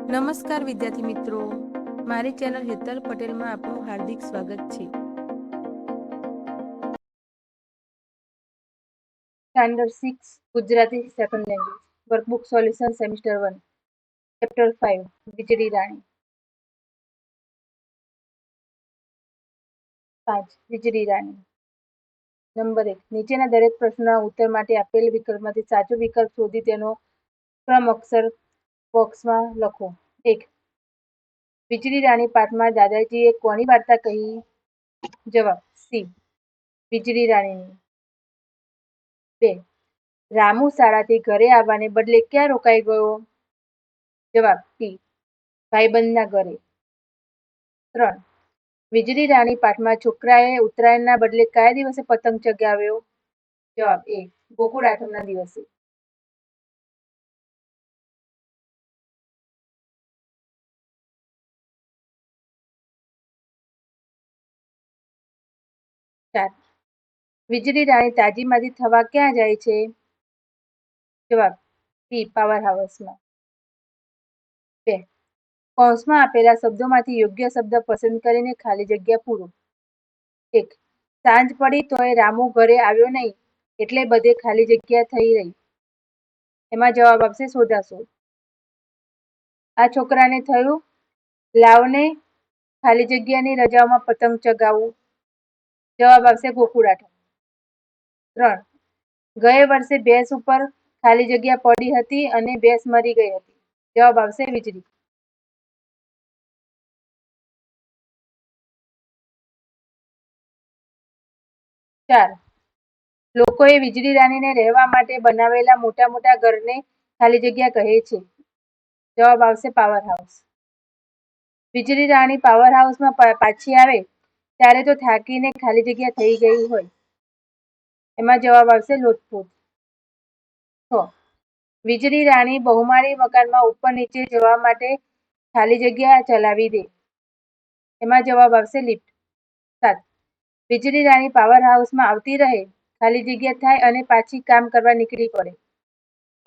નમસ્કાર વિદ્યાર્થી મિત્રો, મારી ચેનલ હેતલ પટેલમાં આપનું હાર્દિક સ્વાગત છે. Standard 6 Gujarati second language workbook solution semester 1 chapter 5 વીજળી રાણી 5 વીજળી રાણી. નંબર 1. નીચેના દરેક પ્રશ્નોના ઉત્તર માટે આપેલ વિકલ્પમાંથી સાચો વિકલ્પ શોધી તેનો ક્રમ અક્ષર બોક્સમાં લખો. 1. વીજળી રાણી પાઠમાં દાદાજીએ કોની વાર્તા કહી? જવાબ સી. વીજળી રાણીની. 2. રામુ શાળાથી ઘરે આવવાને બદલે ક્યાં રોકાઈ ગયો? જવાબ ટી. ભાઈબંધના ઘરે. 3. વીજળી રાણી પાઠમાં છોકરાએ ઉત્તરાયણના બદલે કયા દિવસે પતંગ ચગાવ્યો? જવાબ એ. ગોકુળ આઠમના દિવસે. 4. વીજળી રાણી તાજીમાજી થવા ક્યાં જાય છે? જવાબ સી. પાવર હાઉસમાં. 2. કૌંસમાં આપેલા શબ્દોમાંથી યોગ્ય શબ્દ પસંદ કરીને ખાલી જગ્યા પૂરો. 1. સાંજ પડી તોય રામુ ઘરે આવ્યો નહીં એટલે બધે ખાલી જગ્યા થઈ રહી. એમાં જવાબ આવશે સોદાસોદ. આ છોકરાને થયું લાવને ખાલી જગ્યાની રજાઓમાં પતંગ ચગાવવું. જવાબ આવશે ગોકુળ આઠમ. 3. ગયે વર્ષે ભેંસ ઉપર ખાલી જગ્યા પડી હતી અને ભેંસ મરી ગઈ હતી. જવાબ આવશે વીજળી. 4. લોકોએ વીજળી રાણીને રહેવા માટે બનાવેલા મોટા મોટા ઘરને ખાલી જગ્યા કહે છે. જવાબ આવશે પાવર હાઉસ. વીજળી રાણી પાવર હાઉસમાં પાછી આવે ત્યારે તો થાકીને ખાલી જગ્યા થઈ ગઈ હોય. એમાં જવાબ આવશે લોથપોથ. 6. વીજળી રાણી બહુમાળી મકાનમાં ઉપર નીચે જવા માટે ખાલી જગ્યા ચલાવી દે. એમાં જવાબ આવશે લિફ્ટ. 7. વીજળી રાણી પાવર હાઉસમાં આવતી રહે, ખાલી જગ્યા થાય અને પાછી કામ કરવા નીકળી પડે.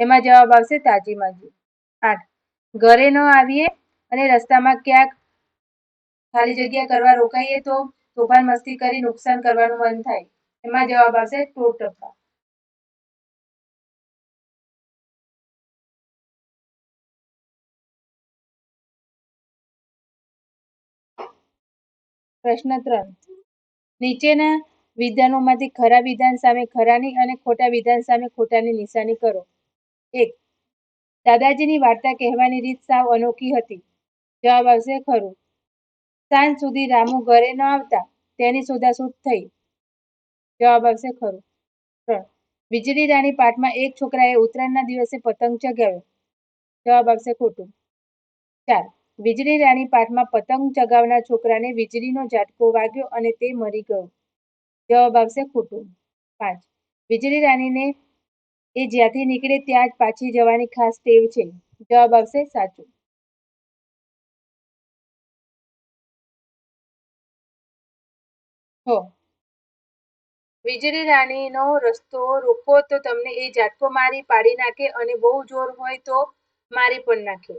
એમાં જવાબ આવશે તાજીમાજી. 8. ઘરે ન આવીએ અને રસ્તામાં ક્યાંક ખાલી જગ્યા કરવા રોકાઈએ તો તોફાન મસ્તી કરી નુકસાન કરવાનું મન થાય. એમાં જવાબ આવશે ટોળ ટપ્પા. પ્રશ્ન 3. નીચેના વિધાનોમાંથી ખરા વિધાન સામે ખરાની અને ખોટા વિધાન સામે ખોટાની નિશાની કરો. 1. દાદાજીની વાર્તા કહેવાની રીત સાવ અનોખી હતી. જવાબ આવશે ખરું. સાંજ સુધી રામુ ઘરે ન આવતા તેની શોધાશોધ થઈ. જવાબ આવશે ખરું. 3. વીજળી રાણી પાઠમાં એક છોકરાએ ઉત્તરાયણના દિવસે પતંગ ચગાવ્યો. જવાબ આવશે ખોટું. 4. વીજળી રાણી પાઠમાં પતંગ ચગાવનાર છોકરાને વીજળીનો ઝાટકો વાગ્યો અને તે મરી ગયો. જવાબ આવશે ખોટું. 5. વીજળી રાણીને એ જ્યાંથી નીકળે ત્યાં જ પાછી જવાની ખાસ ટેવ છે. જવાબ આવશે સાચું. વીજળી રાણીનો રસ્તો રોકો તો તમને એ ઝાટકો મારી પાડી નાખે અને બહુ જોર હોય તો મારી પણ નાખે.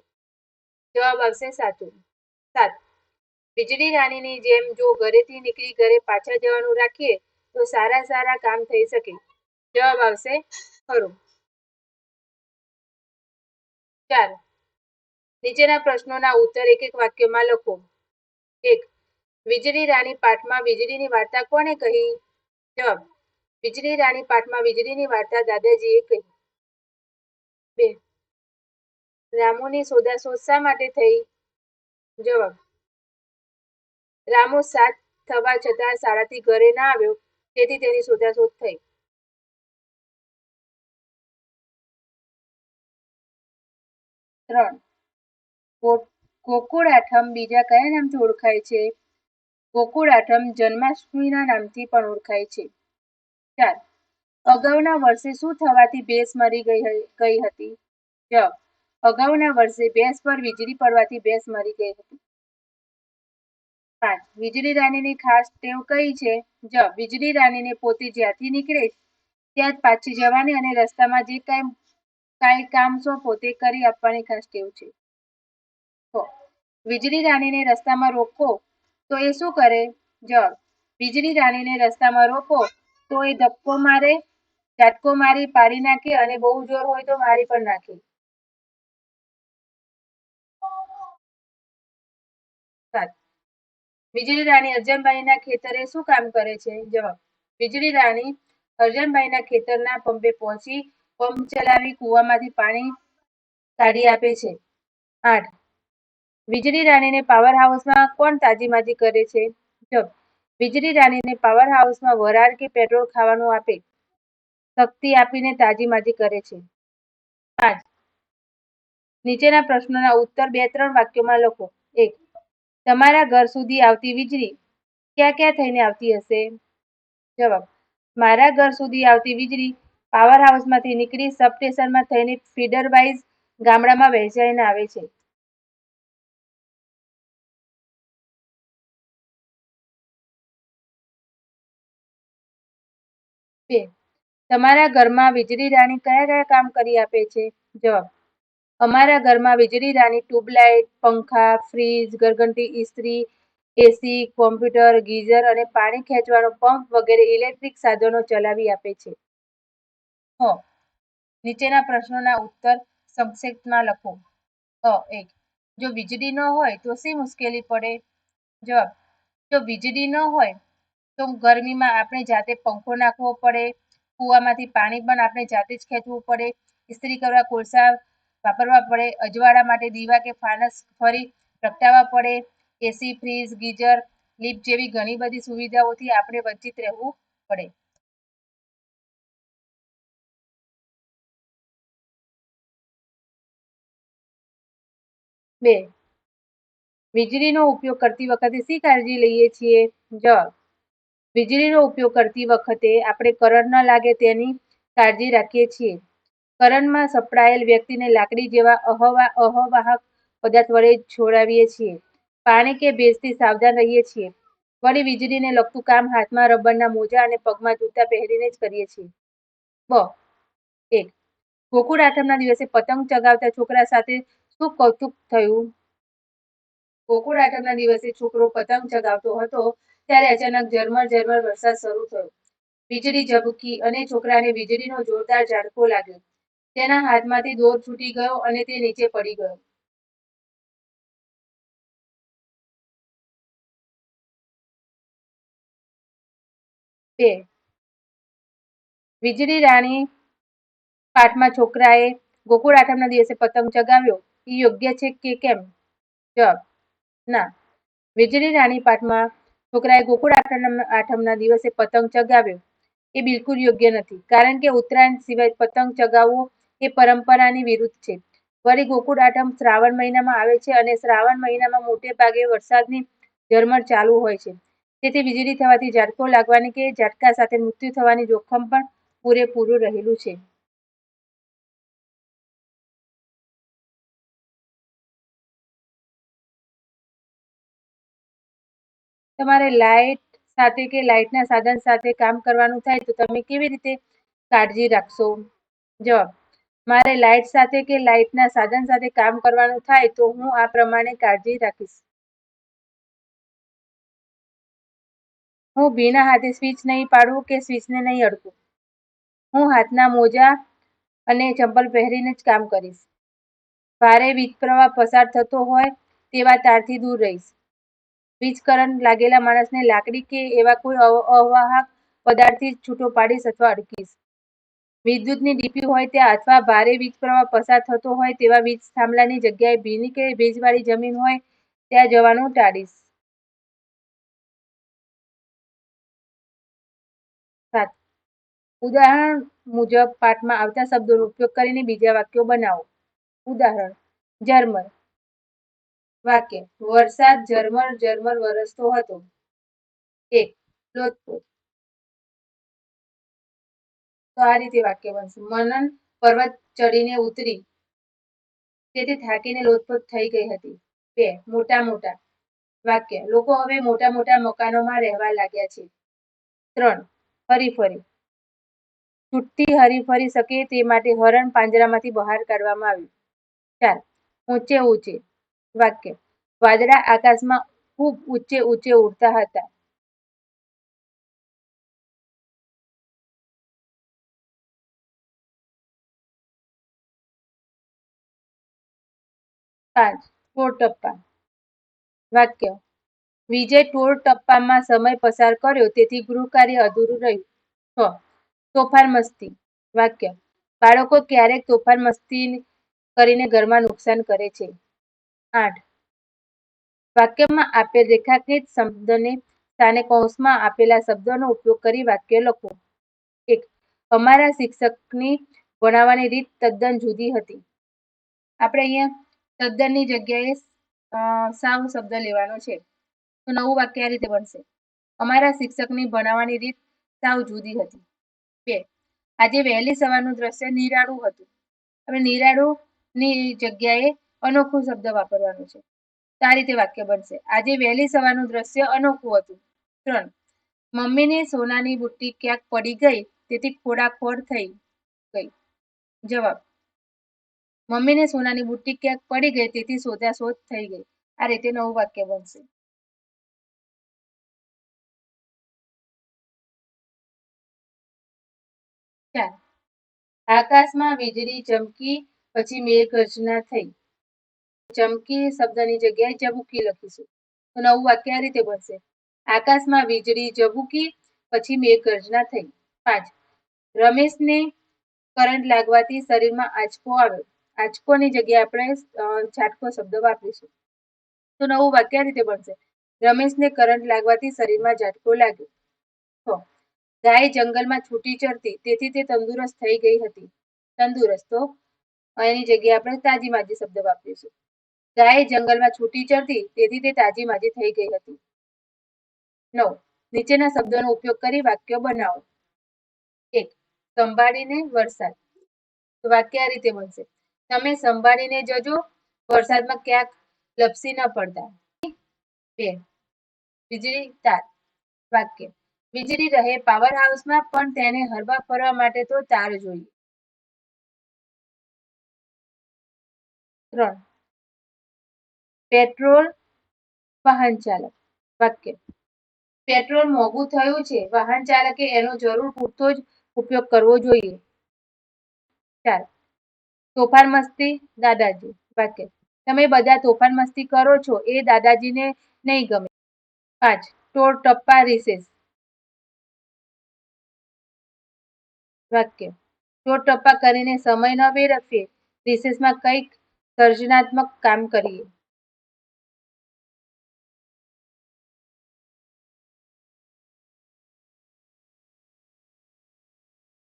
જવાબ આવશે સાચું. 7. વીજળી રાણીની જેમ જો ઘરેથી નીકળી ઘરે પાછા જવાનું રાખીએ તો સારા સારા કામ થઈ શકે. જવાબ આવશે ખરું. 4. નીચેના પ્રશ્નોના ઉત્તર એક એક વાક્યમાં લખો. 1. વીજળી રાણી પાઠમાં વીજળીની વાર્તા કોણે કહી? જવાબ વીજળી રાણી પાઠમાં વીજળીની વાર્તા દાદાજીએ કહી. 2. રામુની શોધાશોધ શા માટે થઈ? જવાબ રામુ 7 થવા છતાં શાળાથી ઘરે ના આવ્યો તેથી તેની શોધાશોધ થઈ. 3. ગોકુળ આઠમ બીજા કયા નામથી ઓળખાય છે? ગોકુળ આઠમ જન્માષ્ટમીના નામથી પણ ઓળખાય છે. 4. અગાઉના વર્ષે શું થવાથી ભેંસ મરી ગઈ હતી? જવાબ અગાઉના વર્ષે ભેંસ પર વીજળી પડવાથી ભેંસ મરી ગઈ હતી. 5. વીજળી રાણીની ખાસ ટેવ કઈ છે? જવાબ વીજળી રાણીને પોતે જ્યાંથી નીકળે ત્યાં જ પાછી જવાની અને રસ્તામાં જે કાંઈ કામ સોંપો તે કરી આપવાની ખાસ ટેવ છે. તો વીજળી રાણીને રસ્તામાં રોકો તો એ શું કરે? જવાબ, વીજળી રાણીને રસ્તામાં રોકો તો એ ધક્કો મારે, ઝાટકો મારી પાડી નાખે અને બહુ જોર હોય તો મારી પણ નાખે. સાત, વીજળી રાણી અરજણભાઈના ખેતરે શું કામ કરે છે? જવાબ, વીજળી રાણી અરજણભાઈના ખેતરના પંપે પહોંચી પંપ ચલાવી કૂવામાંથી પાણી કાઢી આપે છે. 8, વીજળી રાણીને પાવર હાઉસમાં કોણ તાજીમાજી કરે છે? જવાબ, વીજળી રાણીને પાવર હાઉસમાં વરાળ કે પેટ્રોલ ખાવાનું આપે શક્તિ આપીને તાજીમાજી કરે છે. 5, નીચેના પ્રશ્નોના ઉત્તર 2-3 વાક્યોમાં લખો. 1, તમારા ઘર સુધી આવતી વીજળી ક્યાં ક્યાં થઈને આવતી હશે? જવાબ, મારા ઘર સુધી આવતી વીજળી પાવર હાઉસમાંથી નીકળી સબસ્ટેશનમાં થઈને ફીડર વાઇઝ ગામડામાં વહેંચાઈને આવે છે. 2, તમારા ઘરમાં વીજળી રાણી કયા કયા કામ કરી આપે છે? જવાબ, અમારા ઘરમાં વીજળી રાણી ટ્યુબલાઇટ, પંખા, ફ્રીજ, ઘરઘંટી, ઇસ્ત્રી, એસી, કોમ્પ્યુટર, ગીઝર અને પાણી ખેંચવાનો પંપ વગેરે ઇલેક્ટ્રિક સાધનો ચલાવી આપે છે. 6, નીચેના પ્રશ્નોના ઉત્તર સંક્ષેપમાં લખો. 1, જો વીજળી ન હોય તો શી મુશ્કેલી પડે? જવાબ, જો વીજળી ન હોય તો ગરમીમાં આપણે જાતે પંખો નાખવો પડે, કૂવામાંથી પાણી પણ આપણે જાતે જ ખેંચવું પડે, ઇસ્ત્રી કરવા કોલસા વાપરવા પડે, અજવાળા માટે દીવા કે ફાનસ ફરી પ્રગટાવવા પડે, એસી, ફ્રીજ, ગીઝર, લિફ્ટ જેવી ઘણી બધી સુવિધાઓથી આપણે વંચિત રહેવું પડે. 2, વીજળીનો ઉપયોગ કરતી વખતે શી કાળજી લઈએ છીએ? જવાબ, વીજળીનો ઉપયોગ કરતી વખતે આપણે કરંટ ન લાગે તેની કાળજી રાખીએ છીએ. કરંટમાં સપડાયેલ વ્યક્તિને લાકડી જેવા અવાહક પદાર્થ વડે છોડાવીએ છીએ. પાણી કે ભેજથી સાવધાન રહીએ છીએ. વળી વીજળીને લગતું કામ હાથમાં રબરના મોજા અને પગમાં જૂતા પહેરીને જ કરીએ છીએ. 1, ગોકુળ આઠમના દિવસે પતંગ ચગાવતા છોકરા સાથે શું કૌતુક થયું? ગોકુળ આઠમના દિવસે છોકરો પતંગ ચગાવતો હતો ત્યારે અચાનક ઝરમર ઝરમર વરસાદ શરૂ થયો. વીજળી ઝબૂકી અને છોકરાને વીજળીનો જોરદાર ઝાટકો લાગ્યો. તેના હાથમાંથી દોર છૂટી ગયો અને તે નીચે પડી ગયો. 2, વીજળી રાણી પાઠમાં છોકરાએ ગોકુળ આઠમના દિવસે પતંગ ચગાવ્યો એ યોગ્ય છે કે કેમ? જવાબ, ના. વીજળી રાણી પાઠમાં છોકરાએ ગોકુળ આઠમના દિવસે પતંગ ચગાવ્યો એ બિલકુલ યોગ્ય નથી, કારણ કે ઉત્તરાયણ સિવાય પતંગ ચગાવવો એ પરંપરાની વિરુદ્ધ છે. વળી ગોકુળ આઠમ શ્રાવણ મહિનામાં આવે છે અને શ્રાવણ મહિનામાં મોટે ભાગે વરસાદની ઝરમર ચાલુ હોય છે. તેથી વીજળી થવાથી ઝાટકો લાગવાની કે ઝાટકા સાથે મૃત્યુ થવાની જોખમ પણ પૂરેપૂરું રહેલું છે. તમારે લાઇટ સાથે કે લાઇટના સાધન સાથે કામ કરવાનું થાય તો તમે કેવી રીતે કાળજી રાખશો? જવાબ, મારે લાઇટ સાથે કે લાઇટના સાધન સાથે કામ કરવાનું થાય તો હું આ પ્રમાણે કાળજી રાખીશ. હું ભીના હાથે સ્વિચ નહીં પાડું કે સ્વિચને નહીં અડકું. હું હાથના મોજા અને ચંપલ પહેરીને જ કામ કરીશ. ભારે વીજ પ્રવાહ પસાર થતો હોય તેવા તારથી દૂર રહીશ. વીજ કરંટ લાગેલા માણસને લાકડી કે એવા કોઈ અવાહક પદાર્થથી છૂટો પાડીશ અથવા અડકીશ. વિદ્યુતની ડીપી હોય ત્યાં અથવા ભારે વીજ પ્રવાહ પસાર થતો હોય તેવા વીજ થાંભલાની જગ્યાએ ભીની કે ભેજવાળી જમીન હોય ત્યાં જવાનું ટાળીશ. 7, ઉદાહરણ મુજબ પાઠમાં આવતા શબ્દોનો ઉપયોગ કરીને બીજા વાક્યો બનાવો. ઉદાહરણ, ઝરમર. વાક્ય, વરસાદ ઝરમર ઝરમર વરસતો હતો. 1, લોથપોત. તો આ રીતે વાક્ય બનશે. મનન પર્વત ચડીને ઉતરી તેથી થાકીને લોથપોત થઈ ગઈ હતી. 2, મોટા મોટા. વાક્ય, લોકો હવે મોટા મોટા મકાનોમાં રહેવા લાગ્યા છે. 3, ફરી ફરી. છૂટથી હરી ફરી શકે તે માટે હરણ પાંજરામાંથી બહાર કાઢવામાં આવ્યું. 4, ઊંચે ઊંચે. વાક્ય. વાદળા આકાશમાં ખૂબ ઊંચે ઊંચે ઉડતા હતા. 5. ટોળ ટપ્પા. વાક્ય. વિજય ટોળ ટપ્પામાં સમય પસાર કર્યો તેથી ગૃહ કાર્ય અધૂરું રહ્યું. 6. તોફાન મસ્તી. વાક્ય. બાળકો ક્યારેક તોફાન મસ્તી કરીને ઘરમાં નુકસાન કરે છે. 8. વાક્યમાં આપેલ રેખાંકિત શબ્દને સ્થાને કૌંસમાં આપેલા શબ્દોનો ઉપયોગ કરી વાક્ય લખો. 1. અમારા શિક્ષકની ભણાવવાની રીત તદ્દન જુદી હતી. આપણે અહીંયા તદ્દનની જગ્યાએ સાવ શબ્દ લેવાનો છે. તો નવું વાક્ય આ રીતે બનશે. અમારા શિક્ષકની ભણાવવાની રીત સાવ જુદી હતી. 2. આજે વહેલી સવારનું દ્રશ્ય નિરાળું હતું. હવે નિરાળુંની જગ્યાએ અનોખું શબ્દ વાપરવાનો છે. તો આ રીતે વાક્ય બનશે. આજે વહેલી સવારનું દ્રશ્ય અનોખું હતું. 3. મમ્મીની સોનાની બુટ્ટી ક્યાંક પડી ગઈ તેથી ખોડાખોડ થઈ ગઈ. જવાબ. મમ્મીને સોનાની બુટ્ટી ક્યાંક પડી ગઈ તેથી શોધાશોધ થઈ ગઈ. આ રીતે નવું વાક્ય બનશે. 4. આકાશમાં વીજળી ચમકી પછી મેઘગર્જના થઈ. ચમકી શબ્દની જગ્યાએ ઝબૂકી લખીશું. તો નવું વાક્ય આ રીતે બનશે. આકાશમાં વીજળી ઝબૂકી પછી મેઘગર્જના થઈ. 5. રમેશને કરંટ લાગવાથી શરીરમાં આંચકો આવ્યો. આંચકોની જગ્યાએ આપણે ઝાટકો શબ્દ વાપરીશું. તો નવું વાક્ય આ રીતે બનશે. રમેશને કરંટ લાગવાથી શરીરમાં ઝાટકો લાગ્યો. 6. ગાય જંગલમાં છૂટી ચરતી તેથી તે તંદુરસ્ત થઈ ગઈ હતી. તંદુરસ્ત. તો એની જગ્યાએ આપણે તાજી માજી શબ્દ વાપરીશું. ગાય જંગલમાં છૂટી ચરતી તેથી તે તાજી માજી થઈ ગઈ હતી. 9. નીચેના શબ્દોનો ઉપયોગ કરી વાક્યો બનાવો. 1. સંભાળીને વરસાદ. તો વાક્ય આ રીતે બનશે. તમે સંભાળીને જજો, વરસાદમાં ક્યાંક લપસી ન પડતા. 2. વીજળી તાર. વાક્ય. વીજળી રહે પાવર હાઉસમાં પણ તેને હરવા ફરવા માટે તો તાર જોઈએ. 3. પેટ્રોલ વાહન ચાલક. વાક્ય. પેટ્રોલ મોંઘું થયું છે, વાહન ચાલકે એનો જરૂર પૂરતો જ ઉપયોગ કરવો જોઈએ. 4. તોફાન મસ્તી દાદાજી. વાક્ય. તમે બધા તોફાન મસ્તી કરો છો એ દાદાજીને નહીં ગમે. 5. ટોળ ટપ્પા રિસેસ. વાક્ય. ટોળ ટપ્પા કરીને સમય ન વેડફીએ, રિસેસમાં કંઈક સર્જનાત્મક કામ કરીએ.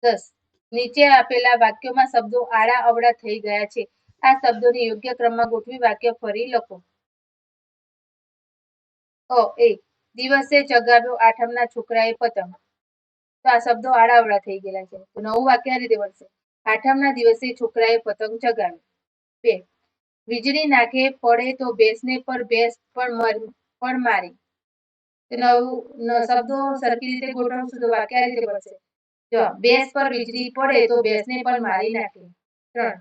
10. નીચે આપેલા વાક્યોમાં શબ્દો આડા અવળા થઈ ગયા છે. આ શબ્દોને યોગ્ય ક્રમમાં ગોઠવી વાક્ય ફરી લખો. 1. દિવસે ચગાવ્યો આઠમના છોકરાએ પતંગ. તો આ શબ્દો આડા અવળા થઈ ગયેલા છે. તો નવું વાક્ય આ રીતે બનશે. આઠમના દિવસે છોકરાએ પતંગ ચગાવ્યો. 2. વીજળી નાખે પડે તો ભેંસને પર ભેંસ પણ મારી. તો નવું શબ્દો સરખી રીતે ગોઠવશું તો વાક્ય આ રીતે બનશે. જો ભેંસ પર વીજળી પડે તો ભેંસને પણ મારી નાખે. 3.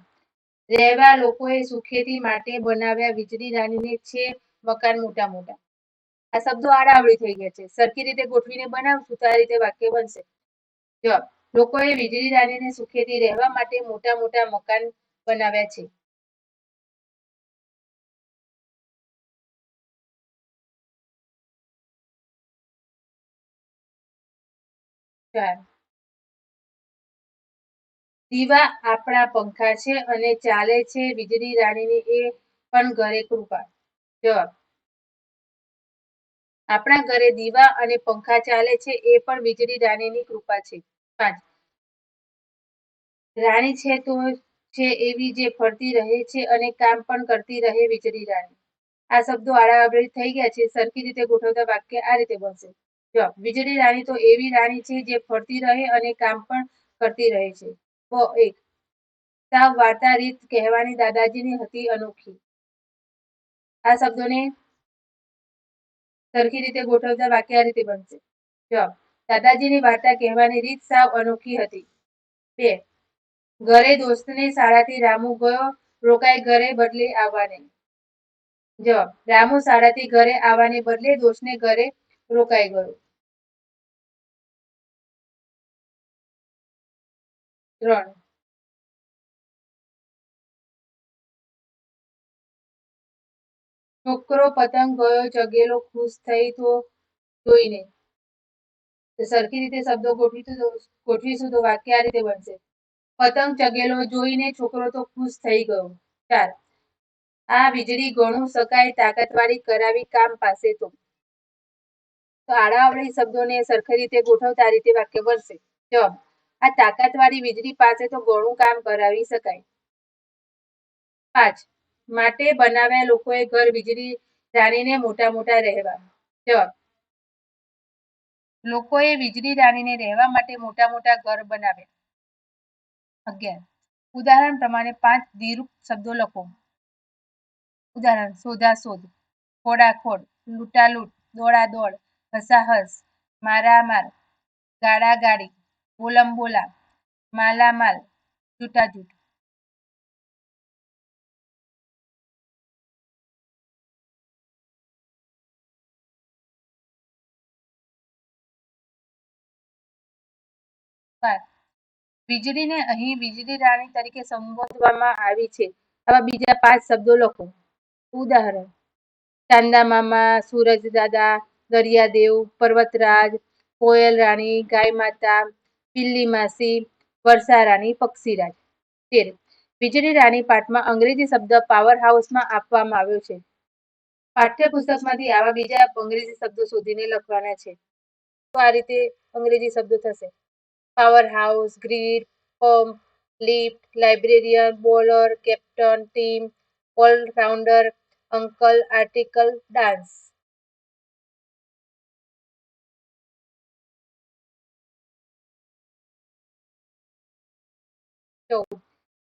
રહેવા લોકોએ સુખેથી માટે બનાવ્યા વીજળી રાણીને છે મકાન મોટા મોટા. આ શબ્દો આડાઅવળી થઈ ગયા છે. સરખી રીતે ગોઠવીને બનાવશું તો આ રીતે વાક્ય બનશે. જવાબ. લોકોએ વીજળી રાણીને સુખેથી રહેવા માટે મોટા મોટા મકાન બનાવ્યા છે. 4. દીવા આપણા પંખા છે અને ચાલે છે વીજળી રાણીની એ પણ ઘરે કૃપા. જવાબ. આપણા ઘરે દીવા અને પંખા ચાલે છે એ પણ વીજળી રાણીની કૃપા છે. 5. રાણી છે તો છે એવી જે ફરતી રહે છે અને કામ પણ કરતી રહે વીજળી રાણી. આ શબ્દો આડાઅવળી થઈ ગયા છે. સરખી રીતે ગોઠવતા વાક્ય આ રીતે બનશે. જવાબ. વીજળી રાણી તો એવી રાણી છે જે ફરતી રહે અને કામ પણ કરતી રહે છે. 1. સાવ વાર્તા રીત કહેવાની દાદાજીની હતી અનોખી. આ શબ્દોને સરખી રીતે ગોઠવતા વાક્ય આ રીતે બનશે. જવાબ. દાદાજીની વાર્તા કહેવાની રીત સાવ અનોખી હતી. 2. ઘરે દોસ્તને શાળાથી રામુ ગયો, રોકાય ઘરે બદલે આવવા નહીં. જવાબ: રામુ શાળાથી ઘરે આવવાને બદલે દોસ્તને ઘરે રોકાઈ ગયો. 3. છોકરો પતંગ ગયો ચગેલો ખુશ થઈ તો જોઈને. સરખી રીતે શબ્દો ગોઠવીશું તો વાક્ય આ રીતે બનશે: પતંગ ચગેલો જોઈને છોકરો તો ખુશ થઈ ગયો. 4. આ વીજળી ગણું શકાય તાકાતવાળી કરાવી કામ પાસે તો આડાઅવળી શબ્દોને સરખી રીતે ગોઠવતા આ રીતે વાક્ય બનશે. જવાબ: આ તાકાતવાળી વીજળી પાસે તો ઘણું કામ કરાવી શકાય. 5. માટે બનાવ્યા લોકોએ ઘર વીજળી રાણીને મોટા મોટા રહેવા. જવાબ: લોકોએ વીજળી રાણીને રહેવા માટે મોટા મોટા ઘર બનાવ્યા. 11. ઉદાહરણ પ્રમાણે 5 દ્વિરૂપ શબ્દો લખો. ઉદાહરણ: શોધાશોધ, ખોડાખોડ, લૂંટાલૂંટ, દોડાદોડ, હસાહસ, મારામાર, ગાળાગાળી, બોલમબોલા, માલામાલ, જૂઠાજૂઠ. વીજળીને અહીં વીજળી રાણી તરીકે સંબોધવામાં આવી છે. આવા બીજા 5 શબ્દો લખો. ઉદાહરણ: ચાંદા મામા, સૂરજ દાદા, દરિયાદેવ, પર્વતરાજ, કોયલ રાણી, ગાય માતા, બિલ્લી માસી, વર્ષા રાણી, પક્ષીરાજ. 13. વીજળી રાણી પાઠમાં અંગ્રેજી શબ્દ પાવર હાઉસમાં આપવામાં આવ્યો છે. પાઠ્યપુસ્તકમાંથી આવા બીજા અંગ્રેજી શબ્દો શોધીને લખવાના છે. તો આ રીતે અંગ્રેજી શબ્દો થશે: power house, grid, pump, lift, librarian, bowler, captain, team, allrounder, uncle, article, dance.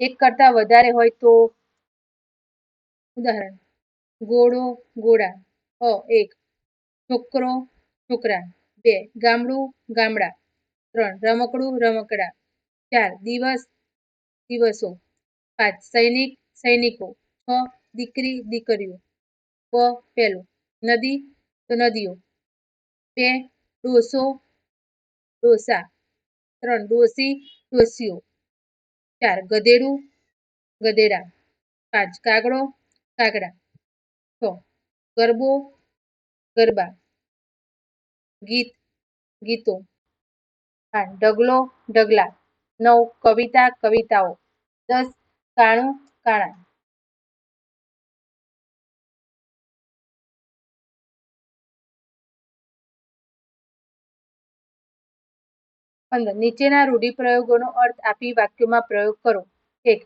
એક કરતા વધારે હોય તો. ઉદાહરણ: ઘોડો, ઘોડા. 1. છોકરો, છોકરા. 2. ગામડું, ગામડા. 3. રમકડું, રમકડા. 4. દિવસ, દિવસો. 5. સૈનિક, સૈનિકો. 6. દીકરી, દીકરીઓ. પેલું નદી તો નદીઓ. 2. ડોસો, ડોસા. 3. ડોસી, ડોસીઓ. 4. ગધેડું, ગધેડા. 5. કાગડો, કાગડા. 6. ગરબો, ગરબા. ગીત, ગીતો. 8. ઢગલો, ઢગલા. 9. કવિતા, કવિતાઓ. 10. કાણું, કાણા. નીચેના રૂઢિપ્રયોગોનો અર્થ આપી વાક્યોમાં પ્રયોગ કરો. 1.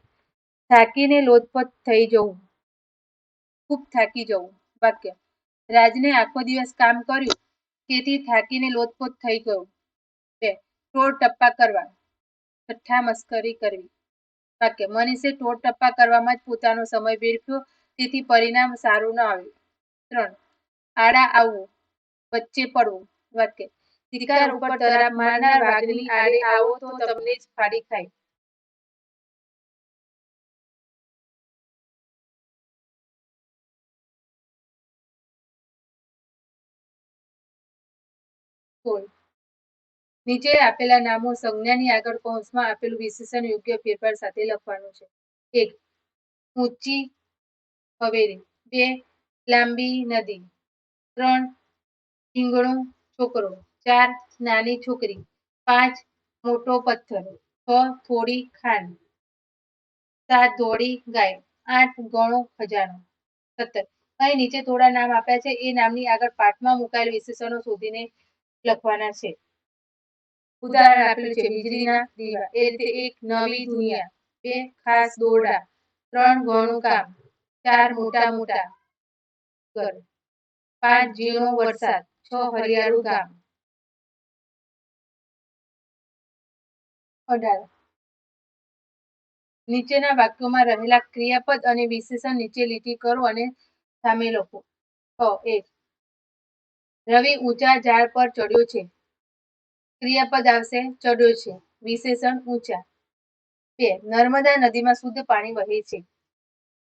થાકીને લોથપોથ થઈ જવું, ખૂબ થાકી જવું. વાક્ય: રાજને આખો દિવસ કામ કર્યું તેથી થાકીને લોથપોથ થઈ ગયો. 2. ટોળ ટપ્પા કરવા, ઠઠ્ઠા મસ્કરી કરવી. વાક્ય: મનીષે ટોળ ટપ્પા કરવામાં જ પોતાનો સમય વેડફ્યો તેથી પરિણામ સારું ન આવ્યું. 3. આડા આવવું, વચ્ચે પડવું. વાક્ય: શિકાર ઉપર તરાપ મારનાર વાઘની આડે આવો તો તમને જ ફાડી ખાય. નીચે આપેલા નામો સંજ્ઞાની આગળ કૌંસમાં આપેલું વિશેષણ યોગ્ય ફેરફાર સાથે લખવાનું છે. 1. ઊંચી હવેલી. 2. લાંબી નદી. 3. ઠીંગણો છોકરો. 4. નાની છોકરી. 5. મોટો પથ્થર. 6. થોડી ખાંડ. 7. દોડી ગાય. 8. ઘણો ખજાનો. 17. અહીં નીચે થોડા નામ આપ્યા છે એ નામની આગળ પાઠમાં મુકાયેલ વિશેષણો શોધીને લખવાના છે. ઉદાહરણ આપેલું છે: વીજળીના દીવા. એ રીતે 1. નવી દુનિયા. 2. ખાસ દોરડા. 3. ઘણું કામ. 4. મોટા મોટા ઘર. 5. ઝીણો વરસાદ. 6. હરિયાળું ગામ. 18. નીચેના વાક્યોમાં રહેલા ક્રિયાપદ અને વિશેષણ નીચે લીટી કરો અને સામે લખો. 1. રવિ ઊંચા ઝાડ પર ચડ્યો છે. ક્રિયાપદ આવશે ચડ્યો છે. વિશેષણ ઊંચા. 2. નર્મદા નદીમાં શુદ્ધ પાણી વહે છે.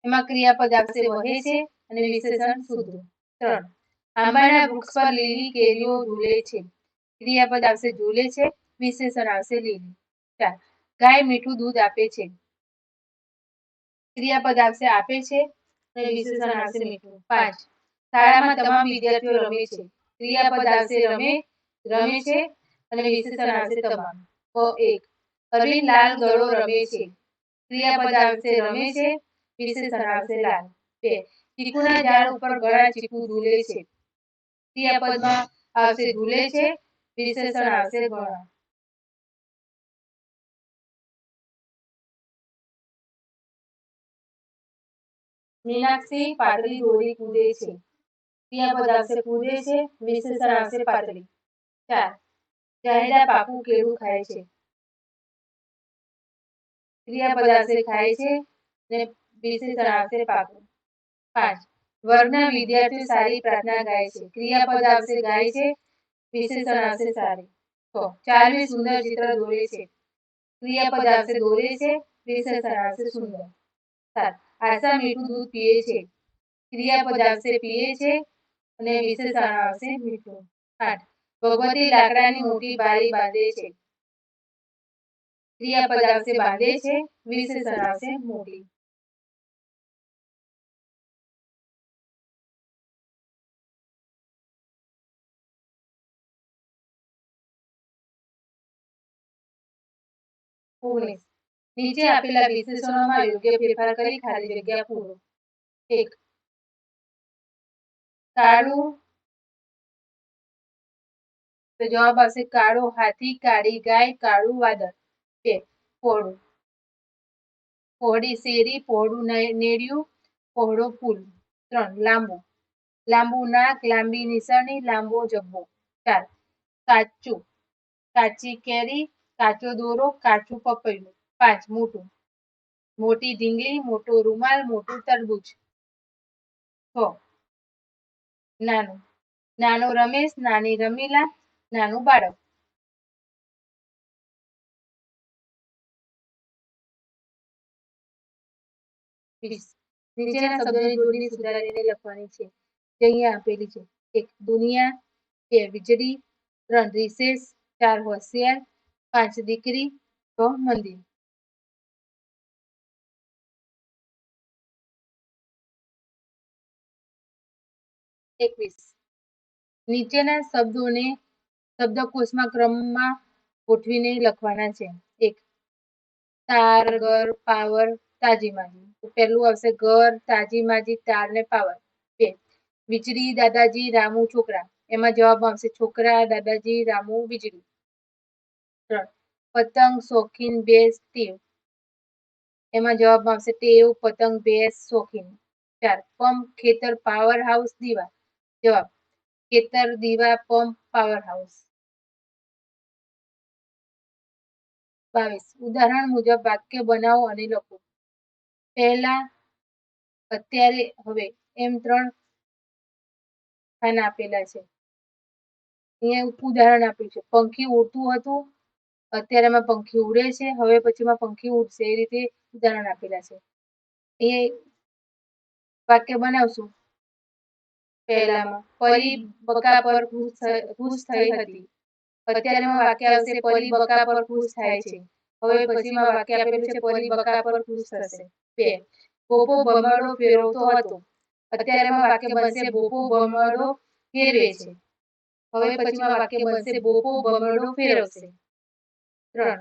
એમાં ક્રિયાપદ આવશે વહે છે અને વિશેષણ શુદ્ધ. 3. આંબાના વૃક્ષ પર લીલી કેરીઓ ઝૂલે છે. ક્રિયાપદ આવશે ઝૂલે છે, વિશેષણ આવશે લીલી. 4. ગાય મીઠું દૂધ આપે છે. ક્રિયાપદ આવશે આપે છે અને વિશેષણ આવશે મીઠું. 5. શાળામાં તમામ વિદ્યાર્થીઓ રમે છે. ક્રિયાપદ આવશે રમે છે અને વિશેષણ આવશે તમામ. 1. અરવિંદ લાલ દડો રમે છે. ક્રિયાપદ આવશે રમે છે, વિશેષણ આવશે લાલ. 2. ચીકુના ઝાડ ઉપર ઘણા ચીકુ ઝૂલે છે. ક્રિયાપદમાં આવશે ઝૂલે છે, વિશેષણ આવશે ઘણા. મીનાક્ષી પાતળી દોરી કૂદે છે. ક્રિયાપદ આવશે કૂદે છે, વિશેષણ આવશે પાતળી. 4. જાહેદા પાકું કેળું ખાય છે. ક્રિયાપદ આવશે ખાય છે અને વિશેષણ આવશે પાકું. 5. વર્ગના વિદ્યાર્થીઓ સારી પ્રાર્થના ગાય છે. ક્રિયાપદ આવશે ગાય છે, વિશેષણ આવશે સારી. 6. ચારમી સુંદર ચિત્ર દોરે છે. ક્રિયાપદ આવશે દોરે છે, વિશેષણ આવશે સુંદર. 7. આશા મીઠું દૂધ પીએ છે. ક્રિયાપદ આવશે પીએ છે અને વિશેષણ આવશે મીઠું. 8. ભગવતી લાકડાની મોટી બારી બાંધે છે. ક્રિયાપદ આવશે બાંધે છે, વિશેષણ આવશે મોટી. નીચે આપેલા વિશેષણોમાં યોગ્ય ફેરફાર કરી ખાલી જગ્યા પૂરો. 1. કાળું, તો જવાબ આવશે કાળો હાથી, કાળી ગાય, કાળું વાદળ. 2. પહોળું, પહોળી શેરી, પહોળું નેડિયું, પહોળો પુલ. 3. લાંબુ, લાંબુ નાક, લાંબી નિશાની, લાંબો જબ્બો. 4. કાચું, કાચી કેરી, કાચો દોરો, કાચું પપૈયું. 5. મોટું, મોટી ઢીંગલી, મોટો રૂમાલ, મોટું તરબૂચ. 6. નાનું, નાનો રમેશ, નાની રમીલા, નાનું બાળક. નીચેના શબ્દોની જોડણી સુધારીને લખવાની છે, જે અહીંયા આપેલી છે. 1. દુનિયા. 2. વીજળી. 3. રિસેસ. 4. હોશિયાર. 5. દીકરી. 6. મંદિર. નીચેના શબ્દોને શબ્દકોશમાં ક્રમમાં ગોઠવીને લખવાના છે. 1. તાર, ઘર, પાવર, તાજીમાજી. તો પહેલું આવશે ઘર, તાજીમાજી, તાર ને પાવર. 2. વીજળી, દાદાજી, રામુ, છોકરા. એમાં જવાબ આવશે છોકરા, દાદાજી, રામુ, વીજળી. 3. પતંગ, શોખીન, ભેંસ, ટેવ. એમાં જવાબ આવશે ટેવ, પતંગ, ભેંસ, શોખીન. 4. પંપ, ખેતર, પાવર હાઉસ, દીવા. જવાબ ખેતર, દીવા, પંપ, પાવર હાઉસ. 22. ઉદાહરણ મુજબ વાક્ય બનાવો અને લખો. પહેલા, અત્યારે, હવે એમ 3 ખાના આપેલા છે. અહીંયા ઉદાહરણ આપ્યું છે. પંખી ઉડતું હતું, અત્યારેમાં પંખી ઉડે છે, હવે પછીમાં પંખી ઉડશે. એ રીતે ઉદાહરણ આપેલા છે. એ વાક્ય બનાવશું. પહેલામાં પરી બકા પર ખુશ થઈ હતી. અત્યારેમાં વાક્ય આવશે પરી બકા પર ખુશ થાય છે. હવે પછીમાં વાક્ય આપેલું છે પરી બકા પર ખુશ થશે. 2. ભોપો ભમરડો ફેરવતો હતો. અત્યારેમાં વાક્ય બનશે ભોપો ભમરડો ફેરવે છે. હવે પછીમાં વાક્ય બનશે ભોપો ભમરડો ફેરવશે. 3.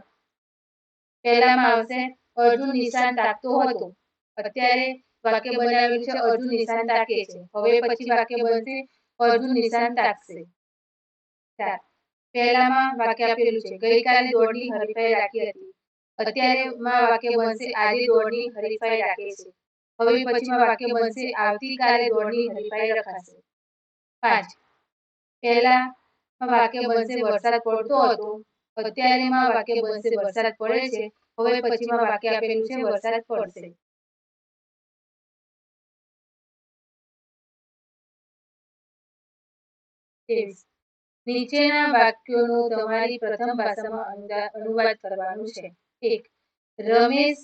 પહેલામાં આવશે અર્જુન નિશાન તાકતો હતો. અત્યારે વાક્ય બનાવેલું છે અર્જુન નિશાન તાકે છે. હવે પછી વાક્ય બનશે અર્જુન નિશાન તાકશે. 4. પહેલામાં વાક્ય આપેલું છે ગઈકાલે દોડની હરીફાઈ રાખી હતી. અત્યારેમાં વાક્ય બનશે આજે દોડની હરીફાઈ રાખે છે. હવે પછીમાં વાક્ય બનશે આવતીકાલે દોડની હરીફાઈ રખાશે. 5. પહેલામાં વાક્ય બનશે વરસાદ પડતો હતો. અત્યારેમાં વાક્ય બનશે વરસાદ પડે છે. હવે પછીમાં વાક્ય આપેલું છે વરસાદ પડશે. નીચેના વાક્યોનો તમારી પ્રથમ ભાષામાં અનુવાદ કરવાનું છે. 1. રમેશ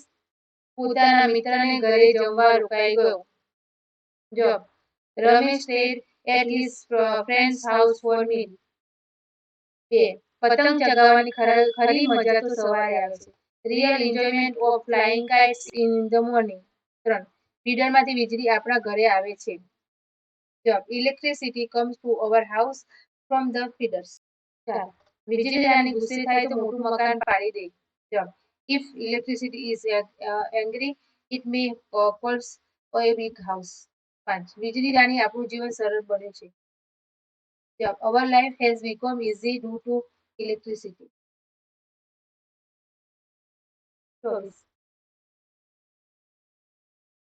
પોતાના મિત્રને ઘરે જમવા રોકાઈ ગયો. જવાબ Ramesh stayed at his friend's house for meal. 2. પતંગ ચગાવવાની ખરી મજા તો સવારે આવે છે. Real enjoyment of flying kites in the morning. 3. ફીડરમાંથી વીજળી આપણા ઘરે આવે છે. જવાબ electricity comes to our house from the feeders. 4. વીજળી રાની ગુસ્સે થાય તો મોટું મકાન પાડી દે. જવાબ if electricity is angry it may collapse a big house. 5. વીજળી રાની આપણું જીવન સરળ બન્યું છે. જવાબ our life has become easy due to electricity. 24.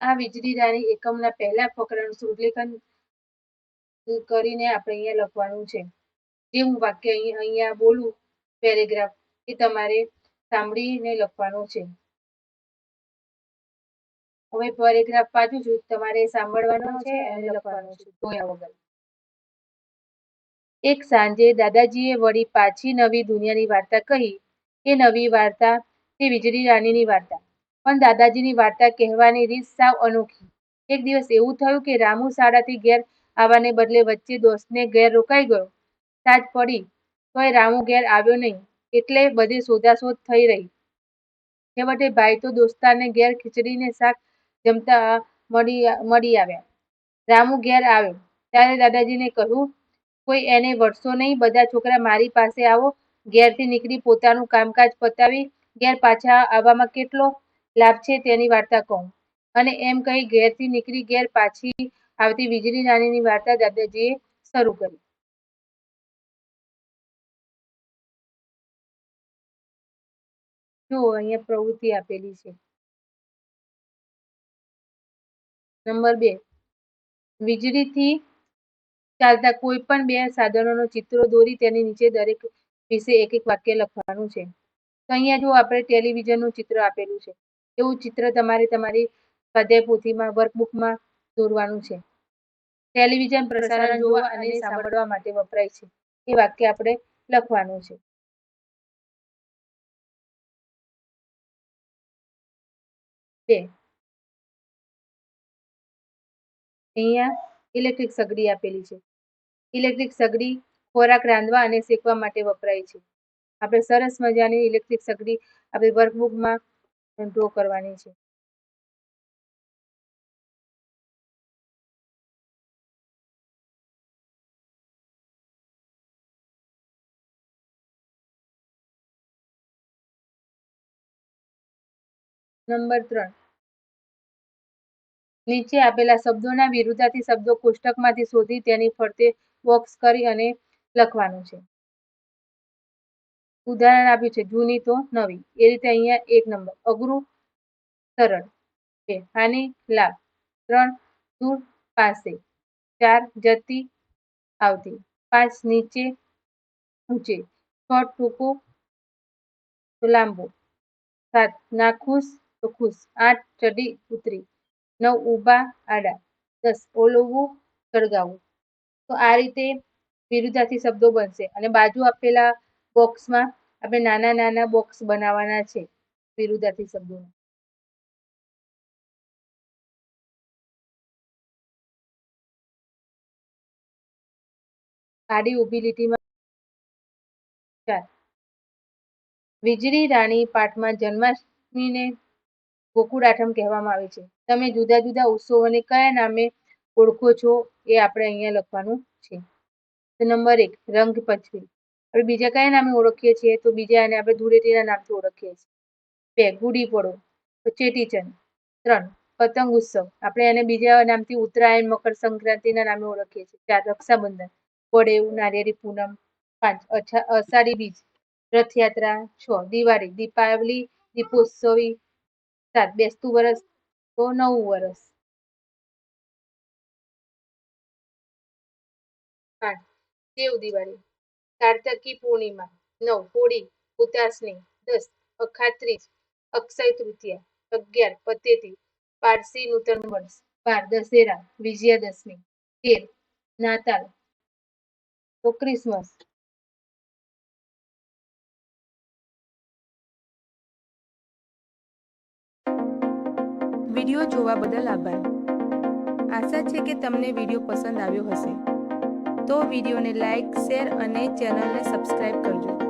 આ વીજળી રાની એકમના પહેલા ફકરાનું શુદ્ધલેખન કરીને આપણે અહીંયા લખવાનું છે. જે હું વાક્ય અહીંયા બોલું પેરેગ્રાફ એ તમારે સાંભળીને લખવાનું છે. હવે પેરેગ્રાફ પાછું છું તમારે સાંભળવાનો છે અને લખવાનું છે જોયા વગર. એક સાંજે દાદાજીએ વળી પાછી નવી દુનિયાની વાર્તા કહી. એ નવી વાર્તા તે વીજળી રાનીની વાર્તા. પણ દાદાજીની વાર્તા કહેવાની રીત સાવ અનોખી. એક દિવસ એવું થયું કે રામુ શાળાથી ઘેર આવવાને બદલે વચ્ચે દોસ્તને ઘેર રોકાઈ ગયો. સાંજ પડી તોય રામુ ઘેર આવ્યો નહીં એટલે બધે શોધાશોધ થઈ રહી. છેવટે ભાઈ તો દોસ્તારને ઘેર ખીચડીને શાક જમતા મળી આવ્યા. રામુ ઘેર આવ્યો ત્યારે દાદાજીને કહ્યું કોઈ એને વળશો નહીં, બધા છોકરા મારી પાસે આવો. ઘેરથી નીકળી પોતાનું કામકાજ પતાવી ઘેર પાછા આવવામાં કેટલો લાભ છે તેની વાર્તા કહું. અને એમ કહી ઘેરથી નીકળી ઘેર પાછી આવતી વીજળી રાનીની વાર્તા દાદાજીએ શરૂ કરી. જો અહીંયા પ્રવૃત્તિ આપેલી છે. નંબર 2. વીજળીથી ચાલતા કોઈ પણ બે સાધનોનો ચિત્રો દોરી તેની નીચે દરેક વિશે એક એક વાક્ય લખવાનું છે. તો અહીંયા જો આપણે ટેલિવિઝનનું ચિત્ર આપેલું છે એવું ચિત્ર તમારે તમારી સ્વાધ્યાય પોથીમાં વર્કબુકમાં દોરવાનું છે. ટેલિવિઝન પ્રસારણ જોવા અને સાંભળવા માટે વપરાય છે એ વાક્ય આપણે લખવાનું છે. અહીંયા ઇલેક્ટ્રિક સગડી આપેલી છે. ઇલેક્ટ્રિક સગડી ખોરાક રાંધવા અને શેકવા માટે વપરાય છે. આપણે સરસ મજાની ઇલેક્ટ્રિક સગડી આપણી વર્કબુકમાં ડ્રો કરવાની છે. નંબર 3. નીચે આપેલા શબ્દોના વિરુદ્ધાર્થી શબ્દો કોષ્ટકમાંથી શોધી તેની ફરતે બોક્સ કરી અને લખવાનું છે. ઉદાહરણ આપ્યું છે જૂની તો નવી. એ રીતે અહીંયા 1 નંબર અઘરું સરળ. 2 હાનિ લાભ. 3 દૂર પાસે. 4 જતી આવતી. 5 નીચે ઊંચે. 6 ટૂંકું તો લાંબુ. 7 નાખુશ તો ખુશ. 8 ચડી ઉતરી. 9 ઊભા આડા. 10 ઓલવવું સળગાવવું. તો આ રીતે વિરુદ્ધાર્થી શબ્દો બનશે અને બાજુ આપેલા બોક્સમાં આપણે નાના નાના બોક્સ બનાવવાના છે વિરુદ્ધાર્થી શબ્દોના. આડી ઊભી લીટીમાં 4. વીજળી રાણી પાઠમાં જન્માષ્ટમીને ગોકુળ આઠમ કહેવામાં આવે છે. તમે જુદા જુદા ઉત્સવોને કયા નામે ઓળખો છો એ આપણે અહીંયા લખવાનું છે. તો નંબર 1 રંગ પંચમી. આપણે બીજા કયા નામે ઓળખીએ છીએ તો બીજા એને આપણે ધૂળેટીના નામથી ઓળખીએ છીએ. 2 ગુડી પડો તો ચેટીચંડ. 3 પતંગ ઉત્સવ આપણે એને બીજા નામથી ઉત્તરાયણ મકર સંક્રાંતિના નામે ઓળખીએ છીએ. 4 રક્ષાબંધન પડેવ નારિયેળી પૂનમ. 5 અષાઢી બીજ રથયાત્રા. 6 દિવાળી દીપાવલી દીપોત્સવી. 7 બેસતું વરસ તો નવું વરસ. 8 દેવ દિવાળી. કાર્તકી પૂર્ણિમા. 9 હોળી હુતાશની. 10 અખાત્રીજ અક્ષય તૃતીયા. 11 પતેતી પારસી નૂતન વર્ષ. 12 દશેરા વિજયાદશમી. 13 નાતાલ તો ક્રિસમસ. વિડીયો જોવા બદલ આભાર. આશા છે કે તમને વિડીયો પસંદ આવ્યો હશે. તો વિડીયોને લાઈક, શેર અને ચેનલને સબસ્ક્રાઈબ કરજો.